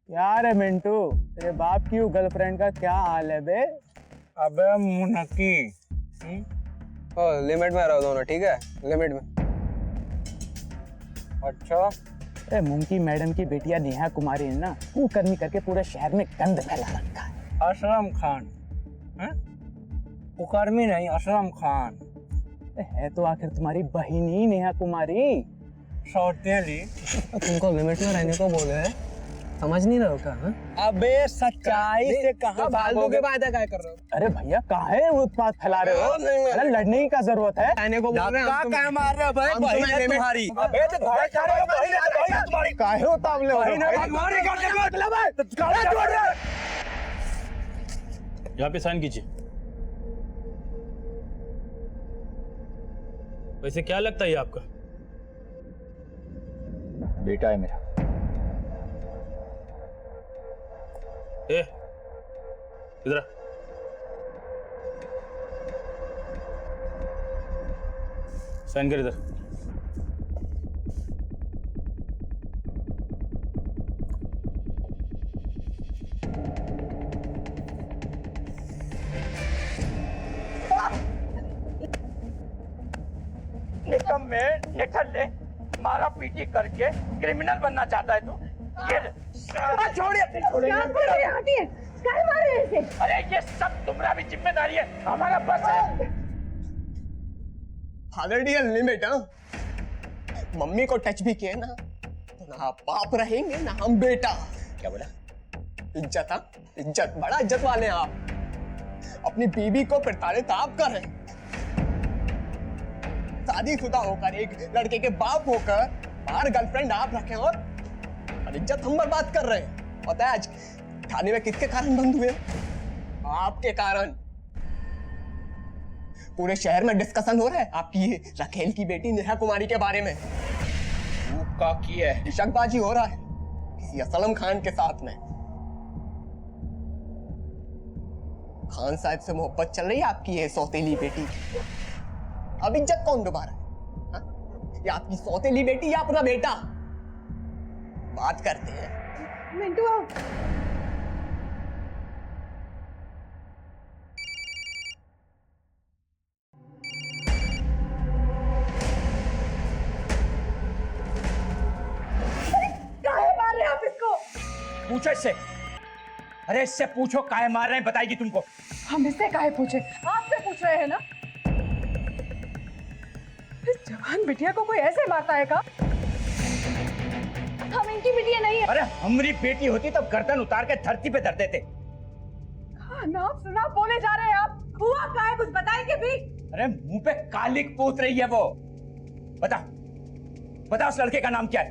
यार है मिंटू, तेरे बाप की गर्लफ्रेंड का क्या हाल है बे? अबे मुनक्की, लिमिट में रहो दोनों, ठीक है? लिमिट में। अच्छा अरे मुंकी मैडम की बेटिया नेहा कुमारी ने ना कुकर्मी करके पूरे शहर में गंद फैला रखा है। असलम खान हैं? कुकर्मी नहीं, असलम खान है तो आखिर तुम्हारी बहन ही नेहा कुमारी। सौतेली। तुमको लिमिट में रहने को बोले हैं, समझ नहीं रहे हो क्या? अबे सच्चाई से कहा फालतू के बातें क्या कर रहे हो? अरे भैया काहे उत्पात फैला रहे हो? अरे लड़ने की क्या जरूरत है? रहने को बोल रहे हैं हम। क्या मार रहे हो भाई? बहन है तुम्हारी। अबे तो भाई बहन है तुम्हारी। काहे उतावले हो? बहन है तुम्हारी। यहाँ पे साइन कीजिए। वैसे क्या लगता है ये आपका? बेटा है मेरा। ए, इधर आ। साइन कर इधर। निकम में निकल ले, मारा पीटी करके क्रिमिनल बनना चाहता है तू? ये छोड़िए। अरे ये सब तुम्हारा भी जिम्मेदारी है, हमारा बस है। Already limit. हाँ, मम्मी को टच भी किए ना तो ना बाप रहेंगे ना हम बेटा। क्या बोला? इज्जत? हाँ, इज्जत, बड़ा इज्जत वाले हैं आप। अपनी बीवी को प्रताड़ित आप कर रहे हैं। शादीशुदा होकर, एक लड़के के बाप होकर बाहर गर्लफ्रेंड आप रखे और इज्जत हम बर्बाद कर रहे हैं। पता है आज थाने में किसके कारण बंद हुए? आपके कारण। पूरे शहर में डिस्कशन हो रहा है आपकी रखेल की बेटी नेहा कुमारी के बारे में। का की है? शकबाजी हो रहा है किसी असलम खान के साथ में। खान साहब से मोहब्बत चल रही है आपकी ये सौतेली बेटी। अब इज्जत कौन दोबारा है? या आपकी सौतेली बेटी या अपना बेटा? बात करते हैं। मिंटू आओ। काहे मार रहे हो आप इसको? पूछो इससे। अरे इससे पूछो काहे मार रहे हैं, बताएगी तुमको। हम इससे काहे पूछे? आपसे पूछ रहे हैं ना। इस जवान बिटिया को कोई ऐसे मारता है का? हम इनकी बिटिया नहीं है। अरे हमारी बेटी होती तो गर्दन उतार के धरती पे धर देते। हाँ, नाम सुना बोले जा रहे हैं आप। हुआ क्या है, कुछ बताएंगे भी? अरे मुंह पे कालिक पूछ रही है वो। बता बता उस लड़के का नाम क्या है?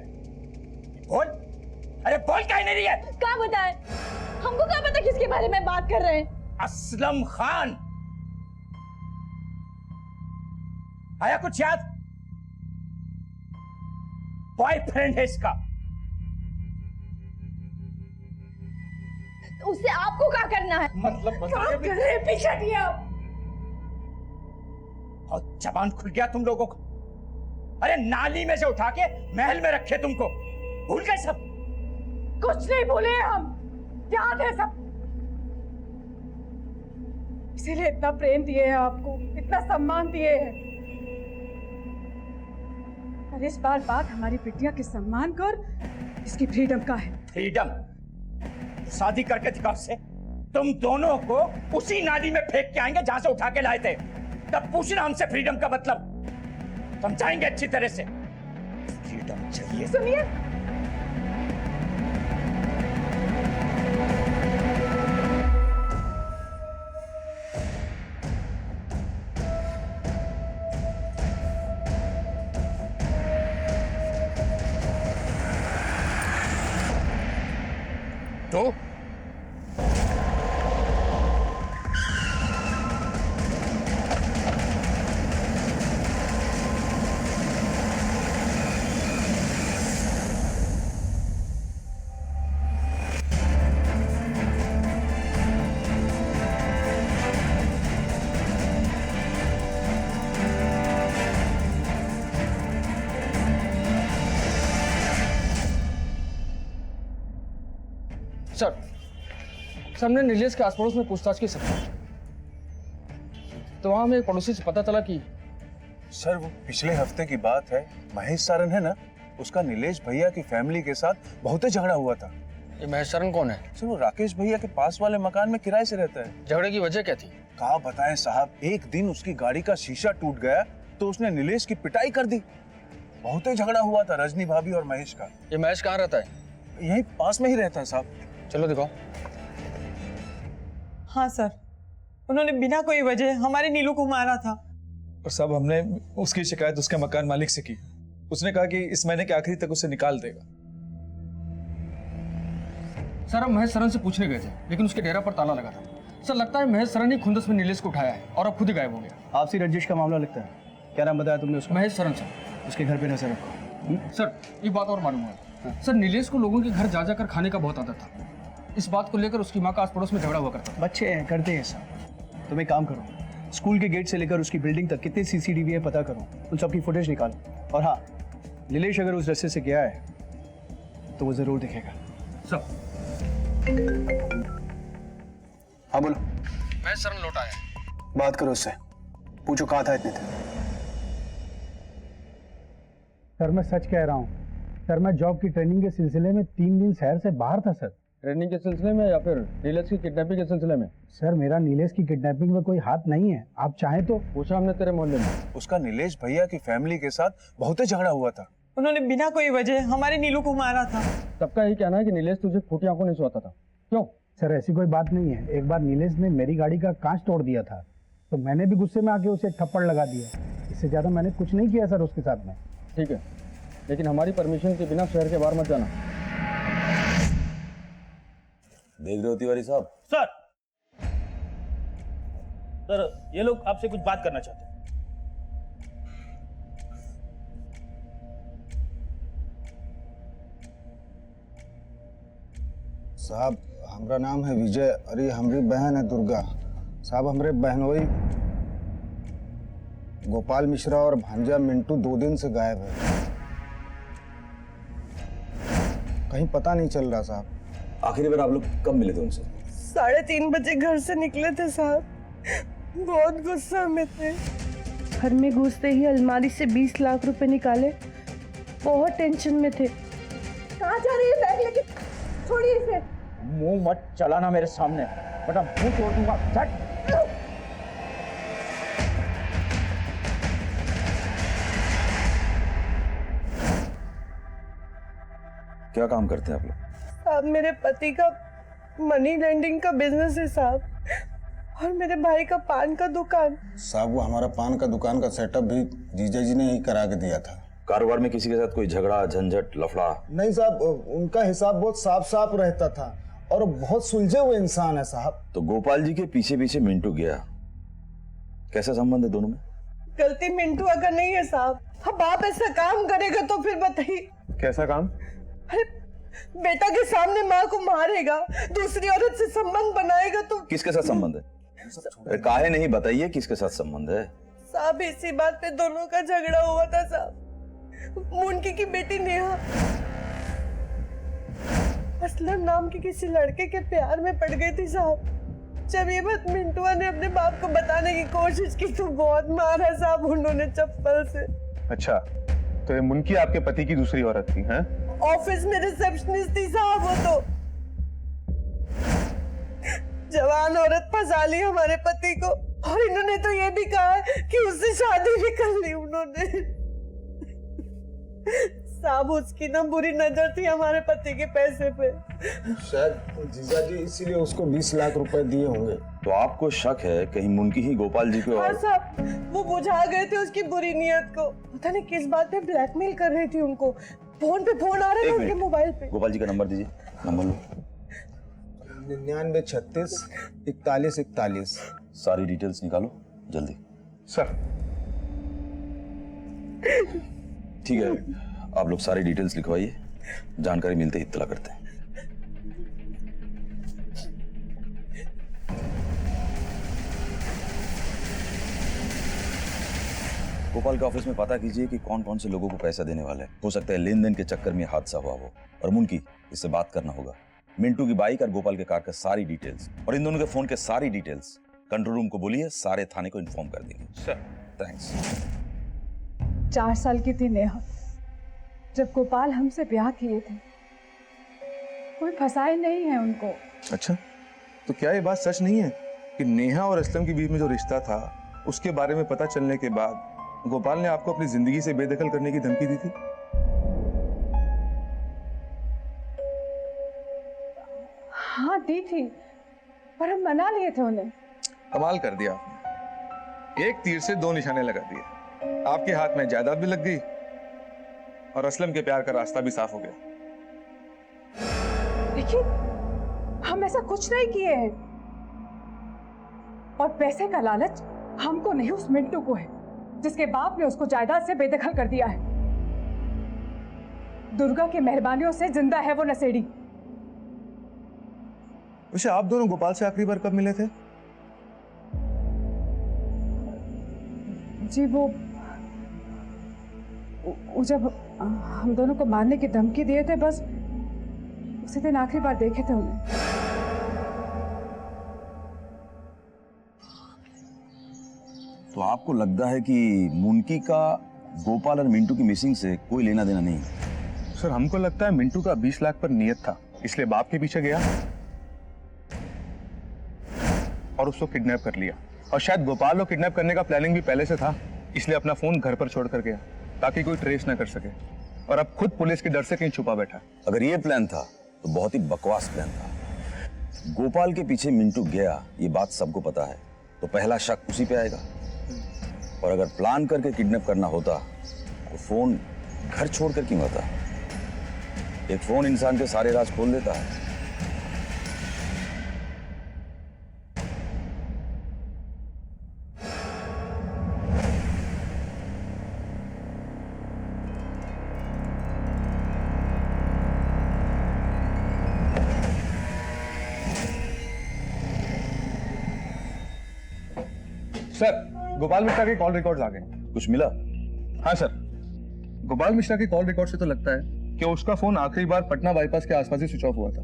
बोल। अरे बोल काहे नहीं रही है? क्या बताएं? हमको क्या पता किसके बारे में बात कर रहे हैं? असलम खान। आया कुछ याद? बॉयफ्रेंड है इसका। तो उससे आपको क्या करना है? मतलब क्या कर रहे हैं पीछे हटिए आप। और जबान खुल गया तुम लोगों को। अरे नाली में से उठा के महल में रखे तुमको, भूल गए सब? कुछ नहीं भूले हम, याद है सब। इसीलिए इतना प्रेम दिए हैं आपको, इतना सम्मान दिए हैं। पर इस बार बात हमारी बिटिया के सम्मान का और इसकी फ्रीडम का है। फ्रीडम? शादी करके दिखाओ से तुम दोनों को उसी नाली में फेंक के आएंगे जहां से उठा के लाए थे। तब पूछना हमसे फ्रीडम का मतलब, समझाएंगे अच्छी तरह से। फ्रीडम चाहिए। सुनिए, तो सर हमने नीलेश के आस पड़ोस में पूछताछ की सकते, तो वहां हमें एक पड़ोसी से पता चला कि सर वो पिछले हफ्ते की बात है, महेश सारन है ना, उसका नीलेश भैया की फैमिली के साथ बहुत ही झगड़ा हुआ था। ये महेश शरण कौन है? सर वो राकेश भैया के पास वाले मकान में किराए से रहता है। झगड़े की वजह क्या थी? कहा बताएं साहब, एक दिन उसकी गाड़ी का शीशा टूट गया तो उसने नीलेश की पिटाई कर दी। बहुत ही झगड़ा हुआ था रजनी भाभी और महेश का। ये महेश कहाँ रहता है? यहीं पास में ही रहता है साहब। चलो दिखाओ। हाँ सर, उन्होंने बिना कोई वजह हमारे नीलू को मारा था। और सब हमने उसकी शिकायत उसके मकान मालिक से की। उसने कहा कि इस महीने के आखिरी तक उसे निकाल देगा। सर हम महेश शरण से पूछने गए थे, लेकिन उसके डेरा पर ताला लगा था। सर लगता है महेश शरण ही खुंदस में नीलेश को उठाया है और अब खुद ही गायब हो गया। आपसी रंजिश का मामला लगता है। क्या नाम बताया तुमने उसका? महेश शरण सर। उसके घर पे नजर रखो। सर एक बात और मालूम हुआ, सर नीलेश को लोगों के घर जा जाकर खाने का बहुत आदत था। इस बात को लेकर उसकी माँ का आस पड़ोस में झगड़ा हुआ करता था। बच्चे हैं, करते हैं सब। तुम एक काम करो, स्कूल के गेट से लेकर उसकी बिल्डिंग तक कितने सीसीटीवी है पता करो, उन सब की फुटेज निकालो। और हाँ, नीलेश अगर उस रास्ते से गया है तो वो जरूर दिखेगा। सर हाँ बोलो। महेश शरण लौटा है। बात करो उससे, पूछो कहाँ था इतने दिन। सर मैं सच कह रहा हूँ सर, मैं जॉब की ट्रेनिंग के सिलसिले में 3 दिन शहर से बाहर था सर। ट्रेनिंग के सिलसिले में या फिर नीलेश की किडनैपिंग के सिलसिले में? सर मेरा नीलेश की किडनैपिंग में कोई हाथ नहीं है, आप चाहें तो। पूछा हमने तेरे मोहल्ले में। उसका नीलेश भैया की फैमिली के साथ बहुत ही झगड़ा हुआ था। उन्होंने बिना कोई वजह हमारे नीलू को मारा था। सबका यही कहना है कि नीलेश तुझे फूटी आंखों नहीं सोता था। क्यों? सर ऐसी कोई बात नहीं है। एक बार नीलेश ने मेरी गाड़ी का कांच तोड़ दिया था, तो मैंने भी गुस्से में आके उसे एक थप्पड़ लगा दिया। इससे ज्यादा मैंने कुछ नहीं किया सर उसके साथ में। ठीक है, लेकिन हमारी परमिशन के बिना शहर के बाहर मत जाना। देख रहे हो तिवारी साहब? सर ये लोग आपसे कुछ बात करना चाहते हैं। साहब हमारा नाम है विजय और ये हमारी बहन है दुर्गा। साहब हमारे बहनोई गोपाल मिश्रा और भांजा मिंटू 2 दिन से गायब है, कहीं पता नहीं चल रहा साहब। आखिरी बार आप लोग कब मिले थे उनसे? 3:30 बजे घर से निकले थे साहब, बहुत गुस्सा में थे। घर में घुसते ही अलमारी से 20 लाख रुपए निकाले, बहुत टेंशन में थे। कहाँ जा रही है बैग लेके? छोड़िए इसे। मुंह मत चलाना मेरे सामने, बेटा मुंह तोड़ दूंगा। झट। क्या काम करते हैं आप लोग? साहब मेरे पति का मनी लेंडिंग का बिजनेस है साहब, और मेरे भाई का पान का दुकान। साहब वो हमारा पान का दुकान का सेटअप भी जीजा जी ने ही करा के दिया था। कारोबार में किसी के साथ कोई झगड़ा झंझट लफड़ा? नहीं साहब, उनका हिसाब बहुत साफ साफ रहता था और बहुत सुलझे हुए इंसान है साहब। तो गोपाल जी के पीछे पीछे मिंटू गया, कैसा संबंध है दोनों में? गलती मिंटू अगर नहीं है साहब, अब आप ऐसा काम करेगा तो फिर बताइए। कैसा काम? अरे बेटा के सामने माँ को मारेगा, दूसरी औरत से संबंध बनाएगा तो। किसके साथ संबंध है? अरे काहे नहीं बताइए किसके साथ संबंध है? साहब इसी बात पे दोनों का झगड़ा हुआ था साहब। मुनकी की बेटी नेहा असलम नाम के किसी लड़के के प्यार में पड़ गई थी साहब। जब ये बात मिंटुआ ने अपने बाप को बताने की कोशिश की तो बहुत मारा साहब उन्होंने चप्पल से। अच्छा, तो ये मुनकी आपके पति की दूसरी औरत थी? हैं? ऑफिस में रिसेप्शनिस्ट थी साहब वो तो। जवान औरत फंसा ली हमारे पति को, और इन्होंने तो ये भी कहा कि उससे शादी भी कर ली उन्होंने। साहब उसकी ना बुरी नजर थी हमारे पति के पैसे पे। शायद जीजा जी इसीलिए उसको 20 लाख रुपए दिए होंगे। तो आपको शक है कहीं मुनकी ही गोपाल जी को? हाँ साहब, वो बुझा गए थे उसकी बुरी नीयत को। पता नहीं किस बात पे ब्लैकमेल कर रही थी उनको। फोन पे फोन आ रहे थे उनके मोबाइल पे। गोपाल जी का नंबर दीजिए। नंबर लो। 99 36 41 41। सारी डिटेल्स निकालो जल्दी। सर ठीक है, आप लोग सारी डिटेल्स लिखवाइए, जानकारी मिलते ही इत्तला करते हैं। गोपाल के ऑफिस में पता कीजिए कि कौन कौन से लोगों को पैसा देने वाले हैं। हो सकता है लेन देन के चक्कर में हादसा हुआ हो। और मुनकी, इससे बात करना होगा, मिंटू की बाइक और गोपाल के कार का सारी डिटेल्स और इन दोनों के फोन के सारी डिटेल्स कंट्रोल रूम को बोलिए, सारे थाने को इन्फॉर्म कर देंगे। सर। थैंक्स। 4 साल की थी नेहा जब गोपाल हमसे ब्याह किए थे। कोई फंसाए नहीं है उनको। अच्छा, तो क्या ये बात सच नहीं है कि नेहा और असलम के बीच में जो रिश्ता था उसके बारे में पता चलने के बाद गोपाल ने आपको अपनी जिंदगी से बेदखल करने की धमकी दी थी? हाँ दी थी, पर हम मना लिए थे उन्हें। कमाल कर दिया आपने, एक तीर से 2 निशाने लगा दिए। आपके हाथ में जायदाद भी लग गई और असलम के प्यार का रास्ता भी साफ हो गया। देखिए, हम ऐसा कुछ नहीं किए हैं और पैसे का लालच हमको नहीं, उस मिंटू को है जिसके बाप ने उसको जायदाद से बेदखल कर दिया है। दुर्गा की मेहरबानियों से जिंदा है वो नशेड़ी। वैसे आप दोनों गोपाल से आखिरी बार कब मिले थे? जी वो जब हम दोनों को मारने की धमकी दिए थे, बस उसी दिन आखिरी बार देखे थे उन्हें। तो आपको लगता है कि मुनकी का गोपाल और मिंटू की मिसिंग से कोई लेना देना नहीं? सर, हमको लगता है मिंटू का 20 लाख पर नियत था, इसलिए बाप के पीछे गया और उसको किडनैप कर लिया। और शायद गोपाल को किडनैप करने का प्लानिंग भी पहले से था, इसलिए अपना फोन घर पर छोड़ कर गया ताकि कोई ट्रेस ना कर सके, और अब खुद पुलिस के डर से कहीं छुपा बैठा। अगर ये प्लान था तो बहुत ही बकवास प्लान था। गोपाल के पीछे मिंटू गया, ये बात सबको पता है, तो पहला शक उसी पे आएगा। और अगर प्लान करके किडनैप करना होता तो फोन घर छोड़कर क्यों आता? एक फोन इंसान के सारे राज खोल देता है। सर, गोपाल मिश्रा के कॉल रिकॉर्ड्स आ गए। कुछ मिला? हाँ सर, गोपाल मिश्रा के कॉल रिकॉर्ड से तो लगता है कि उसका फोन आखिरी बार पटना बाईपास के आसपास ही स्विच ऑफ हुआ था।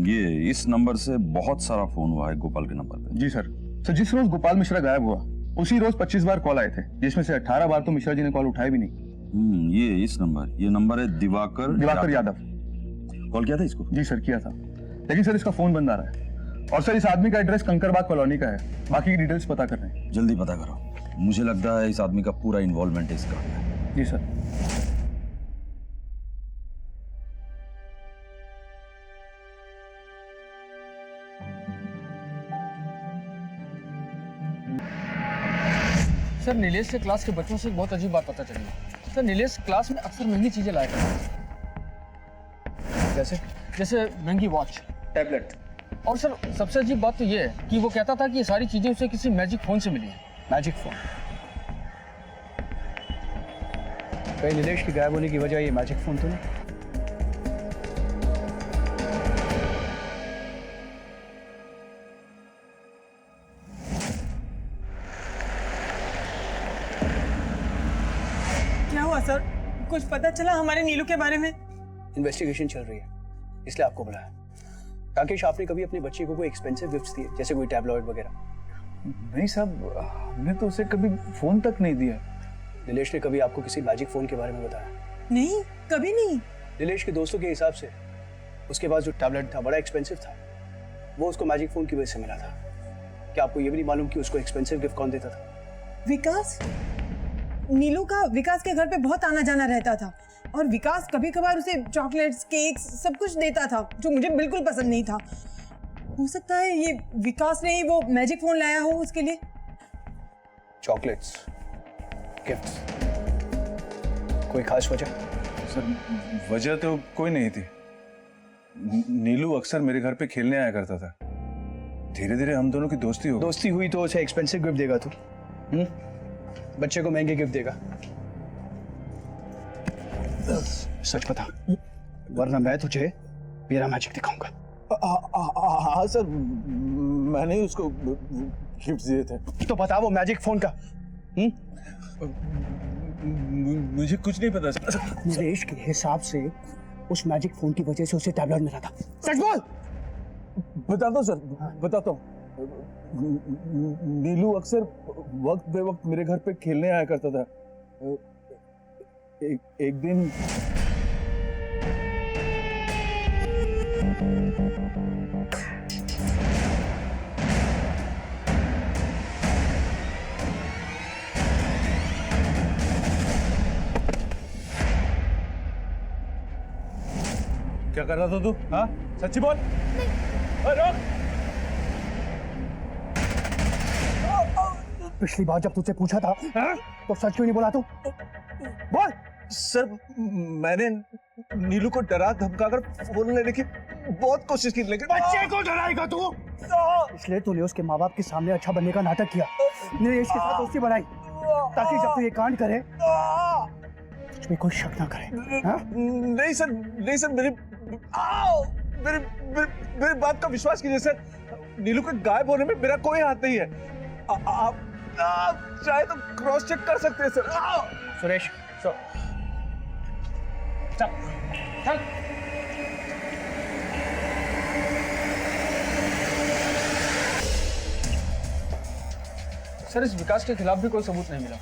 ये इस नंबर से बहुत सारा फोन हुआ है गोपाल के नंबर पे। जी सर। तो जिस रोज गोपाल मिश्रा गायब हुआ उसी रोज 25 बार कॉल आए थे, जिसमें से 18 बार तो मिश्रा जी ने कॉल उठाया भी नहीं। ये नंबर है दिवाकर यादव। कॉल किया था इसको? जी सर, किया था, लेकिन सर इसका फोन बंद आ रहा है। और सर, इस आदमी का एड्रेस कंकरबाग कॉलोनी का है। बाकी की डिटेल्स पता कर रहे हैं। जल्दी पता करो, मुझे लगता है इस आदमी का पूरा इन्वॉल्वमेंट है इस काम में। जी सर। सर, नीलेश के क्लास के बच्चों से एक बहुत अजीब बात पता चली। सर, नीलेश क्लास में अक्सर महंगी चीजें लाया करता है। जैसे महंगी वॉच, टैबलेट। और सर, सबसे अजीब बात तो ये है कि वो कहता था कि ये सारी चीजें उसे किसी मैजिक फोन से मिली है। Magic phone? कहीं नीलेश के गायब होने की वजह ये मैजिक फोन तो नहीं? क्या हुआ सर? कुछ पता चला हमारे नीलू के बारे में? इन्वेस्टिगेशन चल रही है, इसलिए आपको बुलाया। राकेश, आपने कभी अपने बच्चे को कोई एक्सपेंसिव गिफ्ट्स दिए, जैसे कोई टैबलेट वगैरह? नहीं साहब, हमने तो उसे कभी फोन तक नहीं दिया। नीलेश ने कभी आपको किसी मैजिक फोन के बारे में बताया? नहीं, कभी नहीं। नीलेश के दोस्तों के हिसाब से उसके पास जो टैबलेट था बड़ा एक्सपेंसिव था, वो उसको मैजिक फोन की वजह से मिला था। क्या आपको ये भी नहीं मालूम कि उसको एक्सपेंसिव गिफ्ट कौन देता था? विकास। नीलू का विकास के घर पे बहुत आना जाना रहता था और विकास कभी कभार उसे चॉकलेट्स, केक्स सब कुछ देता था, जो मुझे बिल्कुल पसंद नहीं था। हो सकता है ये विकास ने ही वो मैजिक फोन लाया हो उसके लिए। चॉकलेट्स, गिफ्ट्स, कोई खास वजह? सर, वजह तो कोई नहीं थी। नीलू अक्सर मेरे घर पे खेलने आया करता था। धीरे धीरे हम दोनों की दोस्ती हो गई। दोस्ती हुई तो उसे एक्सपेंसिव गिफ्ट देगा तू? बच्चे को महंगे गिफ्ट देगा? सच बता, वरना मैं तुझे मेरा मैजिक दिखाऊंगा। हाँ सर, मैंने उसको गिफ्ट दिए थे। तो बता वो मैजिक फोन का। मुझे कुछ नहीं पता सर। नीलेश के हिसाब से उस मैजिक फोन की वजह से उसे टैबलेट मिला था। सच बोल। बताता हूँ सर, बताता हूँ। नीलू अक्सर वक्त बे वक्त मेरे घर पे खेलने आया करता था। एक दिन क्या कर रहा था तू? हाँ, सच्ची बोल। रुक। पिछली बार जब तुझसे पूछा था तो सच क्यों नहीं बोला तू? बोल। सर, मैंने नीलू को डरा धमकाकर फोन लेने की बहुत कोशिश की, लेकिन बच्चे को डराएगा तू? इसलिए तूने उसके माँ बाप के सामने अच्छा बनने का नाटक किया, नीलेश के साथ दोस्ती बनाई, ताकि जब तू ये कांड करे तुझ पे कोई शक ना करे। नहीं सर, नहीं सर, मेरी बात का विश्वास कीजिए सर। नीलू के गायब होने में मेरा कोई हाथ नहीं है। आप चाहे तो क्रॉस चेक कर सकते हैं सर। सुरेश, चल चल। सर, इस विकास के खिलाफ भी कोई सबूत नहीं मिला।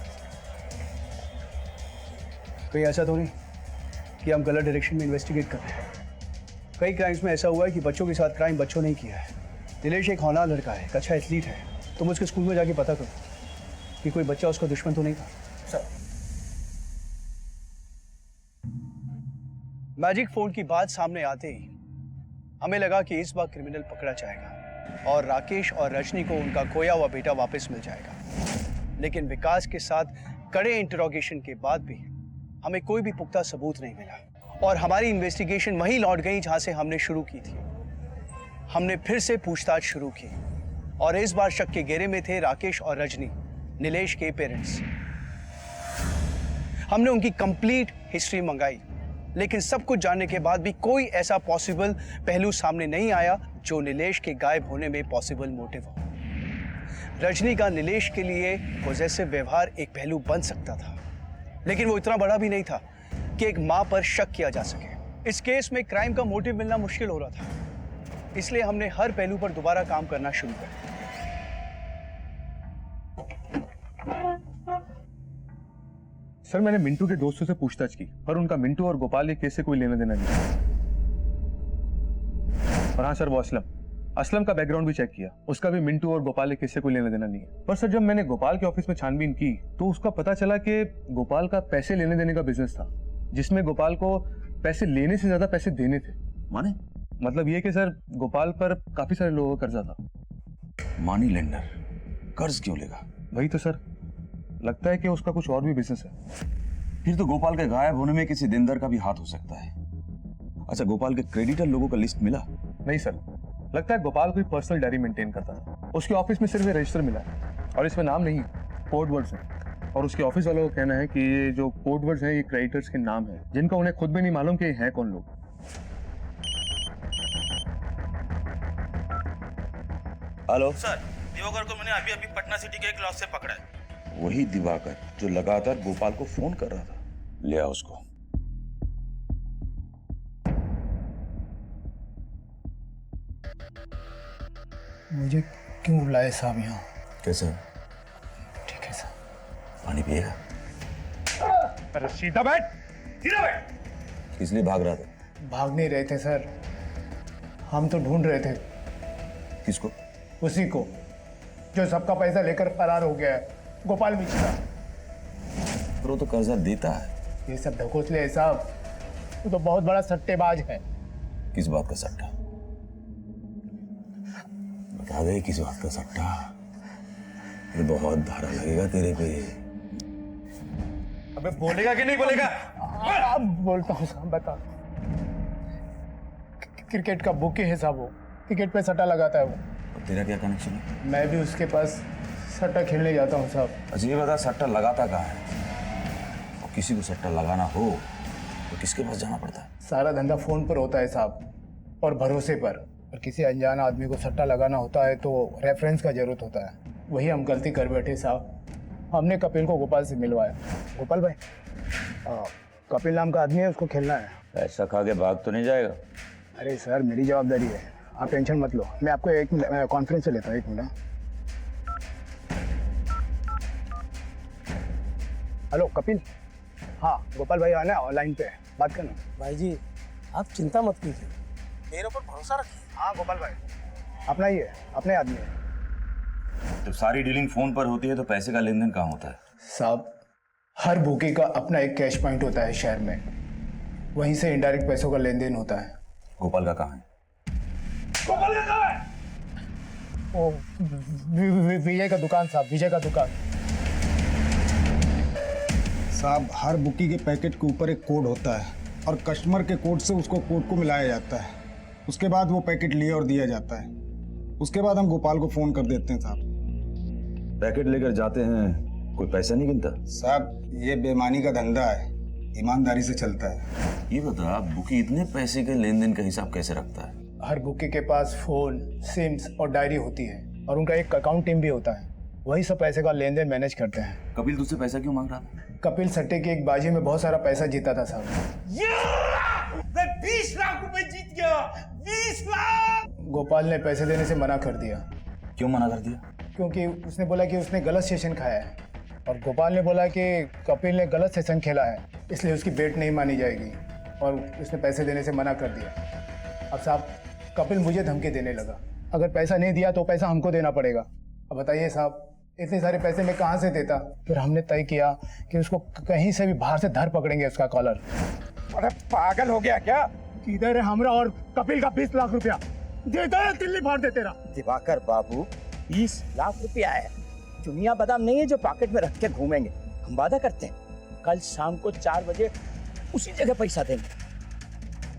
कहीं ऐसा तो नहीं कि हम गलत डायरेक्शन में इन्वेस्टिगेट कर रहे हैं? कई क्राइम्स में ऐसा हुआ है कि बच्चों के साथ क्राइम बच्चों ने किया है। नीलेश एक होनहार लड़का है, एक अच्छा एथलीट है। तुम उसके स्कूल में जाके पता करो कि कोई बच्चा उसका दुश्मन तो नहीं था। सर, मैजिक फोन की बात सामने आते ही हमें लगा कि इस बार क्रिमिनल पकड़ा जाएगा और राकेश और रजनी को उनका खोया हुआ बेटा वापस मिल जाएगा। लेकिन विकास के साथ कड़े इंटरोगेशन के बाद भी हमें कोई भी पुख्ता सबूत नहीं मिला और हमारी इन्वेस्टिगेशन वहीं लौट गई जहां से हमने शुरू की थी। हमने फिर से पूछताछ शुरू की और इस बार शक के घेरे में थे राकेश और रजनी, नीलेश के पेरेंट्स। हमने उनकी कंप्लीट हिस्ट्री मंगाई, लेकिन सब कुछ जानने के बाद भी कोई ऐसा पॉसिबल पहलू सामने नहीं आया जो नीलेश के गायब होने में पॉसिबल मोटिव हो। रजनी का नीलेश के लिए पॉजेसिव व्यवहार एक पहलू बन सकता था, लेकिन वो इतना बड़ा भी नहीं था कि एक मां पर शक किया जा सके। इस केस में क्राइम का मोटिव मिलना मुश्किल हो रहा था, इसलिए हमने हर पहलू पर दोबारा काम करना शुरू कर दिया। सर, मैंने मिंटू के दोस्तों से पूछताछ की, पर उनका मिंटू और गोपाल के केस से कोई लेना देना नहीं। और हाँ सर, वो असलम का बैकग्राउंड भी चेक किया, उसका भी मिंटू और गोपाल के केस से कोई लेना देना नहीं है। पर सर, जब मैंने गोपाल के ऑफिस में छानबीन की तो उसका पता चला कि गोपाल का पैसे लेने देने का बिजनेस था, जिसमें गोपाल को पैसे लेने से ज्यादा पैसे देने थे। माने? मतलब ये कि सर, गोपाल पर काफी सारे लोगों का कर्जा था। मनी लेंडर कर्ज क्यों लेगा? वही तो सर, लगता है कि उसका कुछ और भी बिजनेस है। फिर तो गोपाल के गायब होने में किसी देनदार का भी हाथ हो सकता है। अच्छा, गोपाल के क्रेडिटर लोगों का लिस्ट मिला? नहीं सर, लगता है गोपाल कोई पर्सनल डायरी मेंटेन करता था। उसके ऑफिस में सिर्फ रजिस्टर मिला है और इसमें नाम नहीं, कोड वर्ड्स हैं। और उसके ऑफिस वालों का कहना है कि ये जो कोड वर्ड्स हैं ये क्रेडिटर्स के नाम हैं, जिनका उन्हें खुद भी नहीं मालूम कि हैं कौन लोग। हेलो सर, दिवाकर को मैंने अभी पटना सिटी के एक लॉज से पकड़ा है। वही दिवाकर जो लगातार गोपाल को फोन कर रहा था। ले आओ उसको। मुझे क्यों बुलाए साहब यहाँ? कैसा? ठीक है सर। पानी पिएगा? अरे सीधा बैठ, सीधा बैठ। किस लिए भाग रहा था? भाग नहीं रहे थे सर, हम तो ढूंढ रहे थे किसको? उसी को जो सबका पैसा लेकर फरार हो गया है, गोपाल मिश्रा। वो तो कर्जा देता है। ये सब ढकोसले है साहब, वो तो बहुत बड़ा सट्टेबाज है। किस बात का सट्टा? बता दे किस बात का सट्टा। ये बहुत धारा लगेगा तेरे पे। अबे बोलेगा कि नहीं बोलेगा? अब बोलता हूँ साहब, बता। क्रिकेट का बुकी है साहब, वो क्रिकेट पे सट्टा लगाता है वो। और तेरा क्या कनेक्शन है? मैं भी उसके पास सट्टा खेलने जाता हूँ साहब। अच्छा ये बता, सट्टा लगाता कहाँ है? और किसी को सट्टा लगाना हो तो किसके पास जाना पड़ता है? सारा धंधा फोन पर होता है साहब, और भरोसे पर। और किसी अनजान आदमी को सट्टा लगाना होता है तो रेफरेंस का जरूरत होता है। वही हम गलती कर बैठे साहब। हमने कपिल को गोपाल से मिलवाया। गोपाल भाई, कपिल नाम का आदमी है, उसको खेलना है। पैसा खा के भाग तो नहीं जाएगा? अरे सर मेरी जवाबदारी है, आप टेंशन मत लो। मैं आपको एक मिनट कॉन्फ्रेंस से लेता हूँ, 1 मिनट। हेलो कपिल, हाँ गोपाल भाई आना ऑनलाइन पे है, बात करना। भाई जी आप चिंता मत कीजिए, मेरे ऊपर भरोसा रखिए। हाँ गोपाल भाई अपना ही है, अपने आदमी है। जब सारी डीलिंग फोन पर होती है तो पैसे का लेन देन कहाँ होता है? साहब हर बुकी का अपना एक कैश पॉइंट होता है शहर में, वहीं से इनडायरेक्ट पैसों का लेन देन होता है। गोपाल का कहाँ है? गोपाल का कहाँ है? ओ विजय का दुकान साहब, विजय का दुकान। साहब हर बुकी के पैकेट के ऊपर एक कोड होता है और कस्टमर के कोड से उसको कोड को मिलाया जाता है। उसके बाद वो पैकेट लिया और दिया जाता है। उसके बाद हम गोपाल को फोन कर देते हैं साहब। पैकेट लेकर जाते हैं, कोई पैसा नहीं गिनता? साहब ये बेईमानी का धंधा है, ईमानदारी से चलता है। ये बता, बुकी इतने पैसे के लेन देन का हिसाब कैसे रखता है? हर बुकी के पास फोन, सिम्स और डायरी होती है और उनका एक अकाउंट टीम भी होता है, वही सब पैसे का लेन देन मैनेज करते हैं। कपिल तुझसे पैसा क्यों मांग रहा था? कपिल सट्टे की एक बाजी में बहुत सारा पैसा जीता था साहब। मैं 20 लाख रुपए जीत गया, 20 लाख। गोपाल ने पैसे देने से मना कर दिया। क्यों मना कर दिया? क्योंकि उसने बोला कि उसने गलत सेशन खाया है और गोपाल ने बोला कि कपिल ने गलत सेशन खेला है, इसलिए उसकी बेट नहीं मानी जाएगी और उसने पैसे देने से मना कर दिया। अब साहब कपिल मुझे धमकी देने लगा, अगर पैसा नहीं दिया तो पैसा हमको देना पड़ेगा। अब बताइए साहब इतने सारे पैसे मैं कहाँ से देता? फिर हमने तय किया कि उसको कहीं से भी बाहर से धर पकड़ेंगे उसका कॉलर। अरे पागल हो गया क्या? किधर है हमरा और कपिल का 20 लाख रुपया? देता है दिल्ली फाड़ दे तेरा। दिवाकर बाबू 20 लाख रुपया है, दुनिया बादाम नहीं है जो पॉकेट में रख के घूमेंगे। हम वादा करते हैं कल शाम को 4 बजे उसी जगह पैसा देंगे।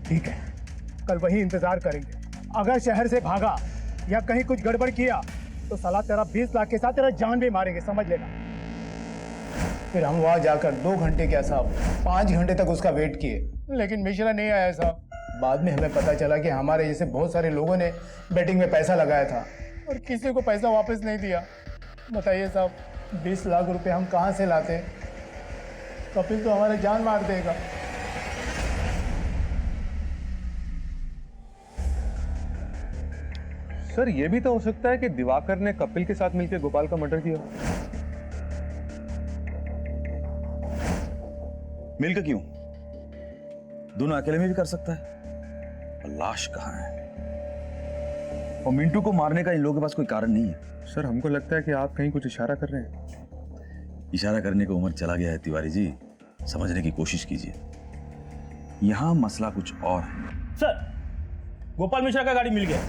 ठीक है, कल वही इंतजार करेंगे। अगर शहर से भागा या कहीं कुछ गड़बड़ किया तो साला तेरा 20 लाख के साथ तेरा जान भी मारेंगे, समझ लेना। फिर हम वहां जाकर 2 घंटे क्या साहब 5 घंटे तक उसका वेट किए, लेकिन मिश्रा नहीं आया साहब। बाद में हमें पता चला कि हमारे जैसे बहुत सारे लोगों ने बेटिंग में पैसा लगाया था और किसी को पैसा वापस नहीं दिया। बताइए साहब 20 लाख रुपए हम कहाँ से लाते? कपिल तो हमारे जान मार देगा। सर ये भी तो हो सकता है कि दिवाकर ने कपिल के साथ मिलकर गोपाल का मर्डर किया। मिलकर क्यों? दोनों अकेले में भी कर सकता है। और लाश कहाँ है? और मिंटू को मारने का इन लोगों के पास कोई कारण नहीं है। सर हमको लगता है कि आप कहीं कुछ इशारा कर रहे हैं। इशारा करने का उम्र चला गया है तिवारी जी, समझने की कोशिश कीजिए। यहां मसला कुछ और है। सर गोपाल मिश्रा का गाड़ी मिल गया,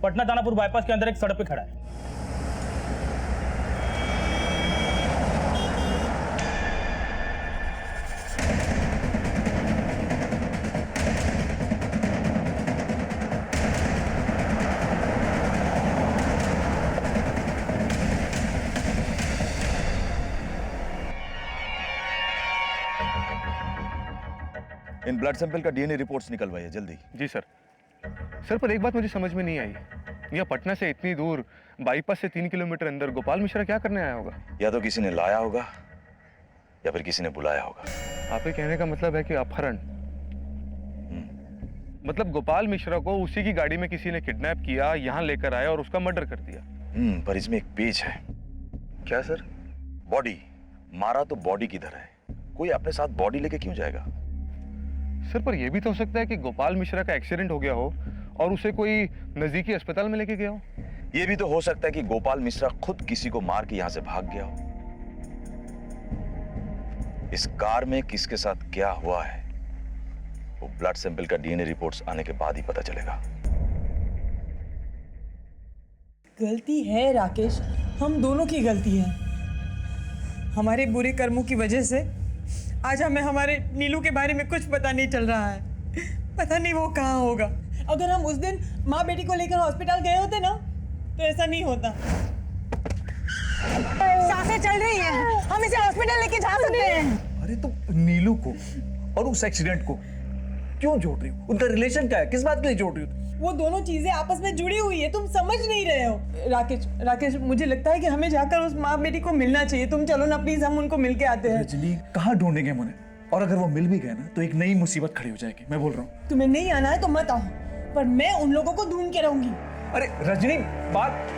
पटना दानापुर बाईपास के अंदर एक सड़क पे खड़ा है। इन ब्लड सैंपल का डीएनए रिपोर्ट्स निकलवाइए जल्दी। जी सर। सर पर एक बात मुझे समझ में नहीं आई, यह पटना से इतनी दूर बाईपास से 3 किलोमीटर अंदर गोपाल मिश्रा क्या करने आया होगा? या तो किसी ने लाया होगा या फिर किसी ने बुलाया होगा। आपके कहने का मतलब है कि अपहरण? मतलब गोपाल मिश्रा को उसी की गाड़ी में किसी ने किडनैप किया, यहाँ लेकर आया और उसका मर्डर कर दिया। पर इसमें एक पेच है। क्या सर? बॉडी मारा तो बॉडी किधर है? कोई अपने साथ बॉडी लेके क्यों जाएगा? सर पर यह भी तो हो सकता है कि गोपाल मिश्रा का एक्सीडेंट हो गया हो और उसे कोई नजदीकी अस्पताल में लेके गया हो। यह भी तो हो सकता है कि गोपाल मिश्रा खुद किसी को मार के यहां से भाग गया हो। इस कार में किसके साथ क्या हुआ है वो ब्लड सैंपल का डीएनए रिपोर्ट्स आने के बाद ही पता चलेगा। गलती है राकेश, हम दोनों की गलती है। हमारे बुरे कर्मों की वजह से आज हमें हमारे नीलू के बारे में कुछ पता नहीं चल रहा है। पता नहीं वो कहाँ होगा। अगर हम उस दिन माँ बेटी को लेकर हॉस्पिटल गए होते ना तो ऐसा नहीं होता। सांसें चल रही हैं, हम इसे हॉस्पिटल लेके जा सकते हैं। अरे तो नीलू को और उस एक्सीडेंट को क्यों जोड़ रही हो? उनका रिलेशन क्या है? किस बात के लिए जोड़ रही हो? वो दोनों चीजें आपस में जुड़ी हुई है, तुम समझ नहीं रहे हो। राकेश मुझे लगता है कि हमें जाकर उस माँ बेटी को मिलना चाहिए। तुम चलो ना प्लीज, हम उनको मिल के आते हैं। रजनी कहाँ ढूंढेंगे हम उन्हें? और अगर वो मिल भी गए ना तो एक नई मुसीबत खड़ी हो जाएगी, मैं बोल रहा हूँ। तुम्हें नहीं आना है तो मत आओ, पर मैं उन लोगों को ढूंढ के रहूंगी। अरे रजनी, बात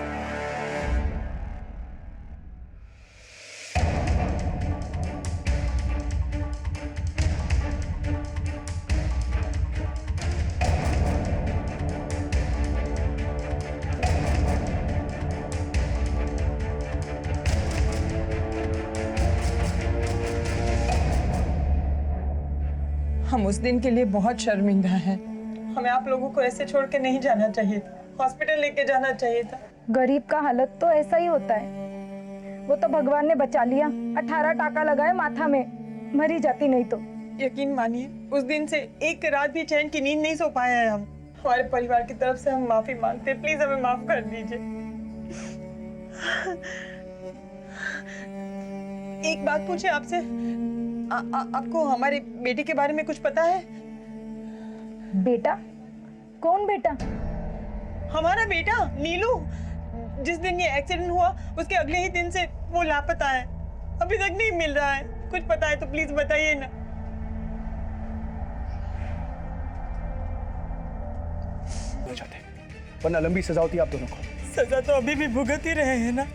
हम उस दिन के लिए बहुत शर्मिंदा हैं। हमें आप लोगों को ऐसे छोड़ के नहीं जाना चाहिए था, हॉस्पिटल लेके जाना चाहिए था। गरीब का हालत तो ऐसा ही होता है। वो तो भगवान ने बचा लिया, 18 टाका लगाए माथा में, मरी जाती नहीं तो। यकीन मानिए उस दिन से एक रात भी चैन की नींद नहीं सो पाए हैं हम। हमारे परिवार की तरफ से हम माफी मांगते हैं, प्लीज हमें माफ कर दीजिए। एक बात पूछे आपसे, आपको हमारे बेटे के बारे में कुछ पता है? बेटा? कौन बेटा? हमारा बेटा नीलू। जिस दिन ये एक्सीडेंट हुआ उसके अगले ही दिन से वो लापता है, अभी तक नहीं मिल रहा है। कुछ पता है तो प्लीज बताइए ना। वरना लंबी सजा होती आप दोनों को। सजा तो अभी भी भुगत ही रहे हैं ना।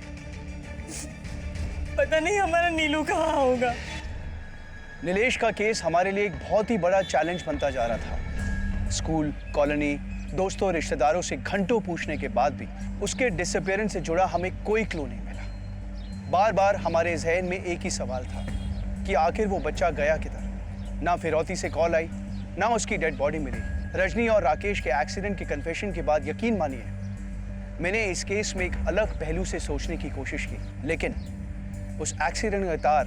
पता नहीं हमारा नीलू कहाँ होगा। नीलेश का केस हमारे लिए एक बहुत ही बड़ा चैलेंज बनता जा रहा था। स्कूल, कॉलोनी, दोस्तों, रिश्तेदारों से घंटों पूछने के बाद भी उसके डिसअपीयरेंस से जुड़ा हमें कोई क्लू नहीं मिला। बार बार हमारे जहन में एक ही सवाल था कि आखिर वो बच्चा गया किधर। ना फिरौती से कॉल आई, ना उसकी डेड बॉडी मिली। रजनी और राकेश के एक्सीडेंट के कन्फेशन के बाद यकीन मानिए मैंने इस केस में एक अलग पहलू से सोचने की कोशिश की, लेकिन उस एक्सीडेंट का तार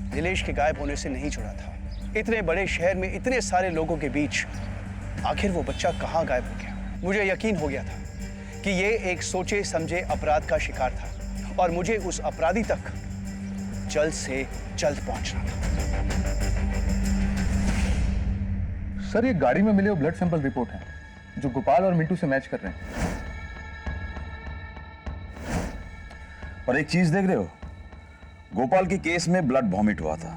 नीलेश के गायब होने से नहीं जुड़ा था। इतने बड़े शहर में इतने सारे लोगों के बीच आखिर वो बच्चा कहाँ गायब हो गया। मुझे यकीन हो गया था कि ये एक सोचे समझे अपराध का शिकार था और मुझे उस अपराधी तक जल्द से जल्द पहुंचना था। सर, ये गाड़ी में मिले वो ब्लड सैंपल रिपोर्ट है जो गोपाल और मिंटू से मैच कर रहे हैं। पर एक चीज देख रहे हो, गोपाल के केस में ब्लड वॉमिट हुआ था,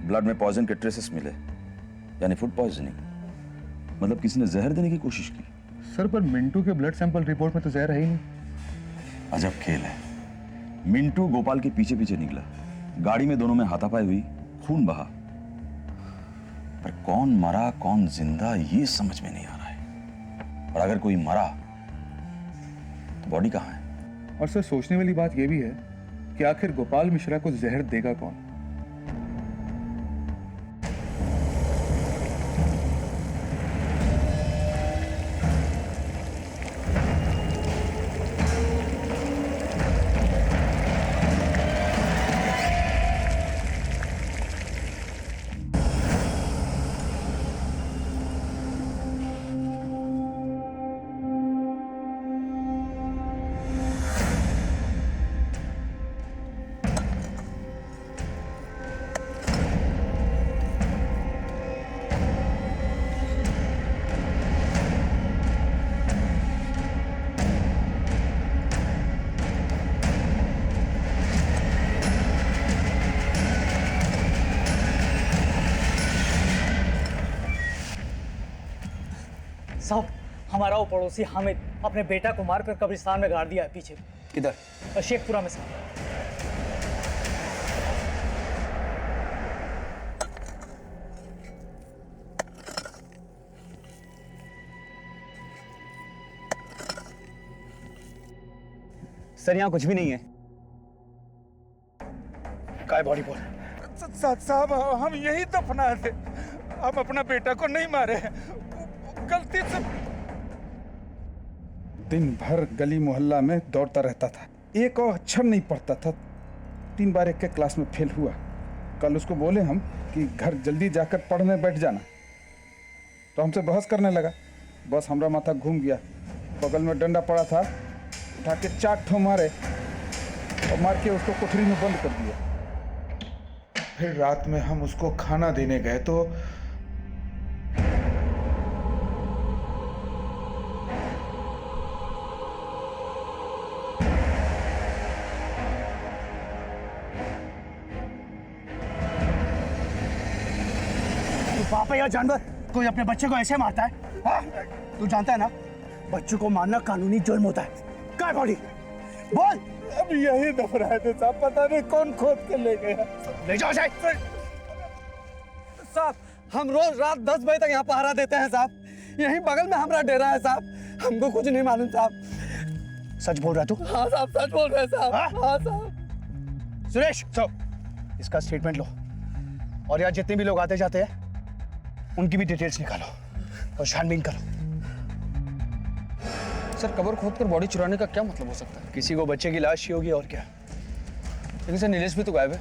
ब्लड में पॉइजन के ट्रेसेस मिले, यानी फूड पॉइजनिंग। मतलब किसी ने जहर देने की कोशिश की। सर, पर मिंटू के ब्लड सैंपल रिपोर्ट में तो जहर है ही नहीं। अजब खेल है। मिंटू गोपाल के पीछे पीछे निकला, गाड़ी में दोनों में हाथापाई हुई, खून बहा, पर कौन मरा कौन जिंदा ये समझ में नहीं आ रहा है। और अगर कोई मरा तो बॉडी कहाँ है? और सर, सोचने वाली बात यह भी है कि आखिर गोपाल मिश्रा को जहर देगा कौन? साहब, हमारा वो पड़ोसी हामिद अपने बेटा को मारकर कब्रिस्तान में गाड़ दिया है पीछे। किधर? शेखपुरा में साहब। सर, यहाँ कुछ भी नहीं है। काय बॉडी बोल। साहब, हम यही दफनाए थे, हम अपना बेटा को नहीं मारे, गलती से। दिन भर गली मोहल्ला में दौड़ता रहता था, एक और अक्षर नहीं पढ़ता था, 3 बार एक के क्लास में फेल हुआ। कल उसको बोले हम कि घर जल्दी जाकर पढ़ने बैठ जाना, तो हमसे बहस करने लगा। बस हमारा माथा घूम गया। बगल में डंडा पड़ा था, उठा के 4 ठो मारे और मार के उसको कोठरी में बंद कर दिया। फिर रात में हम उसको खाना देने गए तो बेपहिया जानवर कोई अपने बच्चे को ऐसे मारता है? हाँ? तू जानता है ना, बच्चों को मारना कानूनी जुर्म होता है। कहाँ बॉडी? बोल। अब यही दफनाए थे साहब, पता नहीं कौन खोद के ले गया। ले जाओ साहब। साहब, हम रोज रात 10 बजे तक यहाँ पहरा देते हैं साहब। यहीं बगल में हमारा डेरा है साहब। हमको कुछ नहीं मालूम साहब। सच बोल रहा तू? हाँ साहब, सच बोल रहे साहब। हाँ साहब। सुरेश, इसका स्टेटमेंट लो और यहाँ जितने भी लोग आते जाते हैं उनकी भी डिटेल्स निकालो और छानबीन करो। सर, कबर खोद कर बॉडी चुराने का क्या मतलब हो सकता है? किसी को बच्चे की लाश चाहिए होगी और क्या। लेकिन सर, नीलेश भी तो गायब है।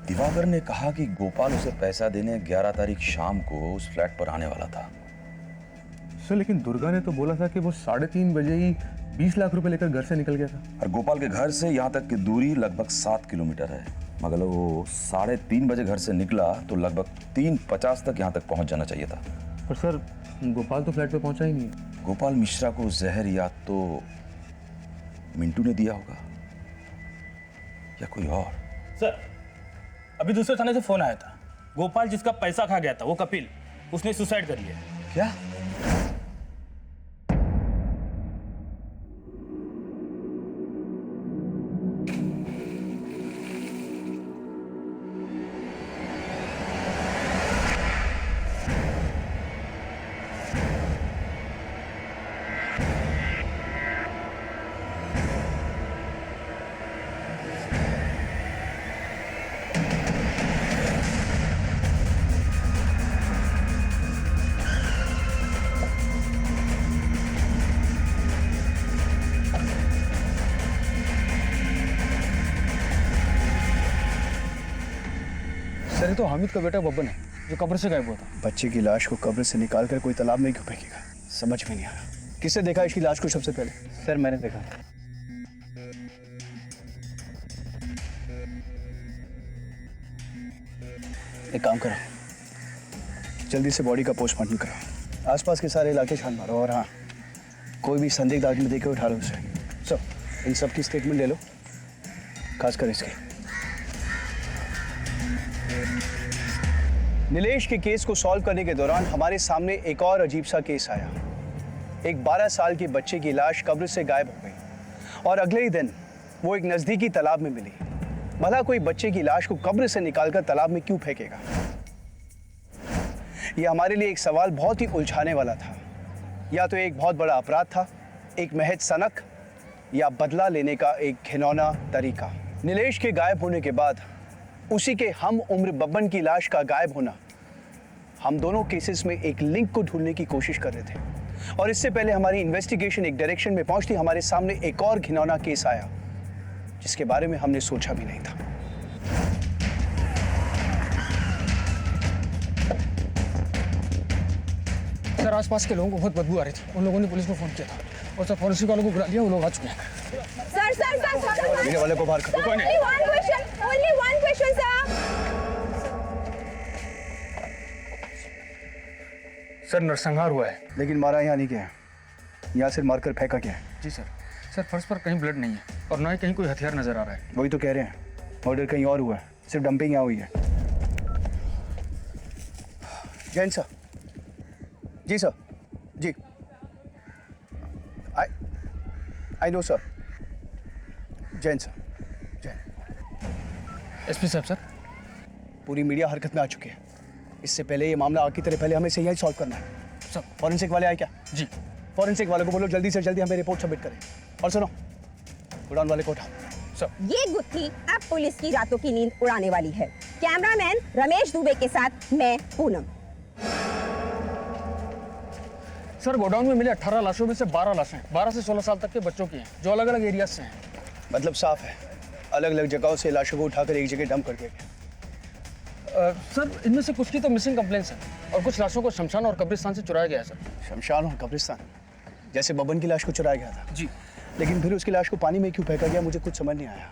दिवाकर ने कहा कि गोपाल उसे पैसा देने 11 तारीख शाम को उस फ्लैट पर आने वाला था। सर, लेकिन दुर्गा ने तो बोला था कि वो 3:30 बजे ही 20 लाख रुपए लेकर घर से निकल गया था। और गोपाल के घर से यहाँ तक की दूरी लगभग 7 किलोमीटर है। मगर वो 3:30 बजे घर से निकला तो लगभग 3:50 तक यहाँ तक पहुँच जाना चाहिए था। पर सर, गोपाल तो फ्लैट पे पहुंचा ही नहीं। गोपाल मिश्रा को जहर या तो मिंटू ने दिया होगा या कोई और। सर, अभी दूसरे थाने से फोन आया था। गोपाल जिसका पैसा खा गया था, वो कपिल, उसने सुसाइड कर लिया। क्या? सर, ये तो हामिद का बेटा बब्बन है जो कब्र से गायब हुआ था। बच्चे की लाश को कब्र से निकाल कर कोई तालाब में क्यों फेंकेगा? समझ में नहीं आ रहा। किसने देखा इसकी लाश को सबसे पहले? सर, मैंने देखा। एक काम करो, जल्दी से बॉडी का पोस्टमार्टम करो। आसपास के सारे इलाके छान मारो और हाँ, कोई भी संदिग्ध आदमी देखे उठा लो उसे। इन सब की स्टेटमेंट ले लो, खासकर इसकी। नीलेश के केस को सॉल्व करने के दौरान हमारे सामने एक और अजीब सा केस आया। एक 12 साल के बच्चे की लाश कब्र से गायब हो गई और अगले ही दिन वो एक नजदीकी तालाब में मिली। भला कोई बच्चे की लाश को कब्र से निकालकर तालाब में क्यों फेंकेगा? यह हमारे लिए एक सवाल बहुत ही उलझाने वाला था। या तो एक बहुत बड़ा अपराध था, एक महज सनक, या बदला लेने का एक घिनौना तरीका। नीलेश के गायब होने के बाद उसी के हम उम्र बब्बन की लाश का गायब होना, हम दोनों केसेस में एक लिंक को ढूंढने की कोशिश कर रहे थे। और इससे पहले हमारी इन्वेस्टिगेशन एक डायरेक्शन में पहुंचती, हमारे सामने एक और घिनौना केस आया जिसके बारे में हमने सोचा भी नहीं था। सर, आसपास के लोगों को बहुत बदबू आ रही थी। उन लोगों ने पुलिस को फोन किया था और सर फॉरेंसिक वालों को बुला लिया। वो लोग आ चुके हैं। मीडिया वाले को बाहर कर दो। Only one question, sir. Sir, नरसंहार हुआ है। लेकिन मारा यहाँ नहीं गया है, यहाँ सिर्फ मारकर फेंका गया है। जी सर। सर, फर्श पर कहीं ब्लड नहीं है और ना ही कहीं कोई हथियार नजर आ रहा है। वही तो कह रहे हैं, मर्डर कहीं और हुआ है, सिर्फ डंपिंग यहाँ हुई है। जैन सर। जी सर। जी। I know sir. Jain sir. Jain. SP साहब। सर, पूरी मीडिया हरकत में आ चुकी है। इससे पहले ये मामला आगे तरह पहले हमें से यही सॉल्व करना है। सर, फॉरेंसिक वाले आए क्या? जी। फॉरेंसिक वाले को बोलो जल्दी से जल्दी हमें रिपोर्ट सबमिट करें। और सुनो, उड़ान वाले को उठाओ। सर। ये गुत्थी अब पुलिस की रातों की नींद उड़ाने वाली है। कैमरामैन रमेश दुबे के साथ मैं पूनम। सर, गोडाउन में मिले 18 लाशों में से 12 लाशें 12 से 16 साल तक के बच्चों की हैं, जो अलग अलग एरिया से हैं। मतलब साफ है, अलग अलग जगहों से लाशों को उठाकर एक जगह डंप कर दिया गया। सर, इनमें से कुछ की तो मिसिंग कंप्लेंट्स हैं और कुछ लाशों को शमशान और कब्रिस्तान से चुराया गया है। सर, शमशान और कब्रिस्तान? जैसे बब्बन की लाश को चुराया गया था। जी। लेकिन फिर उसकी लाश को पानी में क्यों फेंका गया, मुझे कुछ समझ नहीं आया।